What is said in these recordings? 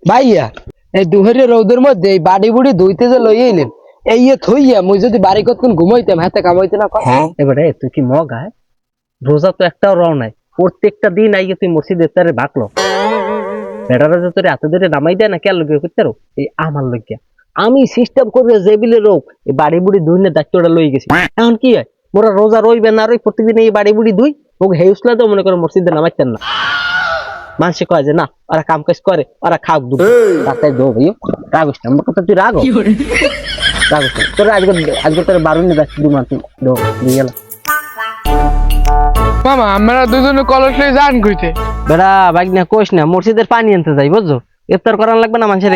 ভাইয়া এই দুহরের রোদের মধ্যে এই বাড়ি বুড়ি ধুইতে যে লই এলেন এই থইয়া মুই যদি বাড়ি কতক্ষণ ঘুমাইতাম হাতে কামাইতে না এবারে তুই কি মগায় রোজা তো একটাও রও নাই প্রত্যেকটা দিন আইয়ে তুই মসজিদের তারে বাকলো বেটারা যে তোর এত দূরে নামাই দেয় না কে লগে করতে রো এই আমার লজ্ঞা আমি সিস্টেম করে জেবিলে রোগ এই বাড়ি বুড়ি দুইনের দায়িত্বটা লই গেছি এখন কি হয় মোরা রোজা রইবে না রই প্রত্যেকদিন এই বাড়ি বুড়ি দুই ওকে হেউসলা তো মনে করে মসজিদে নামাইতেন না মানুষে কয় যে না ওরা কাম কাজ করে ওরা খাও দুধ রাস্তায় দো ভাইও রাগস না আমার কথা তুই রাগো রাগস না তোর আজকে তোর বারুনি যাচ্ছি দু মাস দো দিয়ে গেল মামা আমরা দুজনে কলস লই যান কইতে বেড়া বাইক না কোষ না মসজিদের পানি আনতে যাই বুঝছো ইফতার করার লাগবে না মানুষের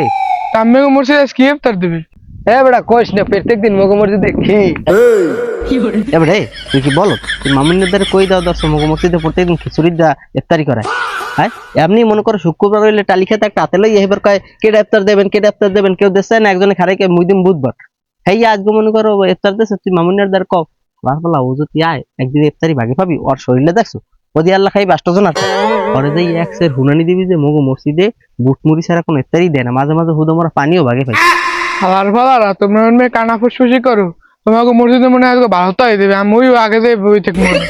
আমি মুর্শিদ আজকে ইফতার দিবি এ বেটা কোশ না প্রত্যেকদিন মগো মসজিদে খেয়ে এবারে তুই কি বলো তুই মামুনের দ্বারা কই দাও দর্শক মসজিদে প্রত্যেকদিন খিচুড়ি দা ইফতারি করায় হ্যাঁ এমনি মনে করো শুক্রবার হইলে টালি খেতে একটা হাতে লই এবার কয় কেটে ইফতার দেবেন কেউ দিচ্ছে না একজনে খারাই কে মুইদিন বুধবার হ্যাঁ আজকে মনে করো ইফতার দিচ্ছে তুই মামুনের দ্বারা কও বারপালা ও যদি আয় একদিন ইফতারি ভাগে পাবি ওর শরীরে দেখছো ওদি আল্লাহ খাই 5 জন আছে পরে যে এক সের হুনানি দিবি যে মগো মসজিদে বুট মুড়ি ছাড়া কোনো ইফতারি দেয় না মাঝে মাঝে হুদমরা পানিও ভাগে পাই আবার ফালারা তোমরা মনে কানা ফুসফুসি করো তোমাকে মসজিদে মনে আজকে ভালো তো দেবে আমি ওই আগে যে বই থেকে মনে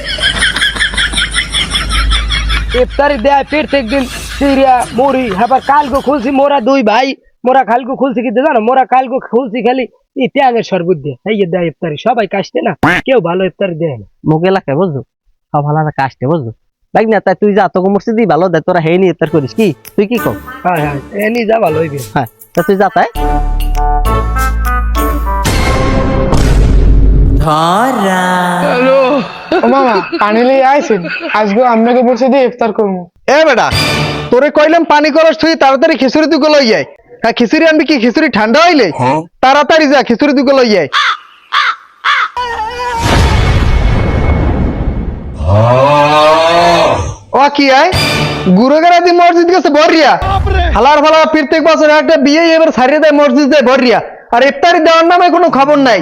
ইফতারি দেয় প্রত্যেকদিন সিরিয়া মুড়ি আবার কালকে খুলছি মোরা দুই ভাই মোরা কালকে খুলছি কি জানো মোরা কালকে খুলছি খালি এই ট্যাঙের শরবত দিয়ে এই দেয় ইফতারি সবাই কাশতে না কেউ ভালো ইফতারি দেয় না মুখ এলাকায় বুঝছো সব ভালো কাশতে বুঝছো লাগ না তাই তুই যা তোকে মসজিদই ভালো দেয় তোরা হেনি ইফতার করিস কি তুই কি কর হ্যাঁ হ্যাঁ এনি যা ভালো হইবে হ্যাঁ তা তুই যা তাই হ্যালো ও মামা পানি লই আইছেন আজকে আপনাকে মসজিদে ইফতার করবো এ বেটা তোরে কইলাম পানি কলস তুই তাড়াতাড়ি খিচুড়ি দুটো লই যায় হ্যাঁ খিচুড়ি আনবি কি খিচুড়ি ঠান্ডা হইলে তাড়াতাড়ি যা খিচুড়ি দুটো লই যায় ও কি আয় গুরুগারা দি মসজিদ গেছে ভরিয়া হালার ফালা প্রত্যেক বছর একটা বিয়ে এবার ছাড়িয়ে দেয় মসজিদ যায় ভরিয়া আর ইফতারি দেওয়ার নামে কোনো খবর নাই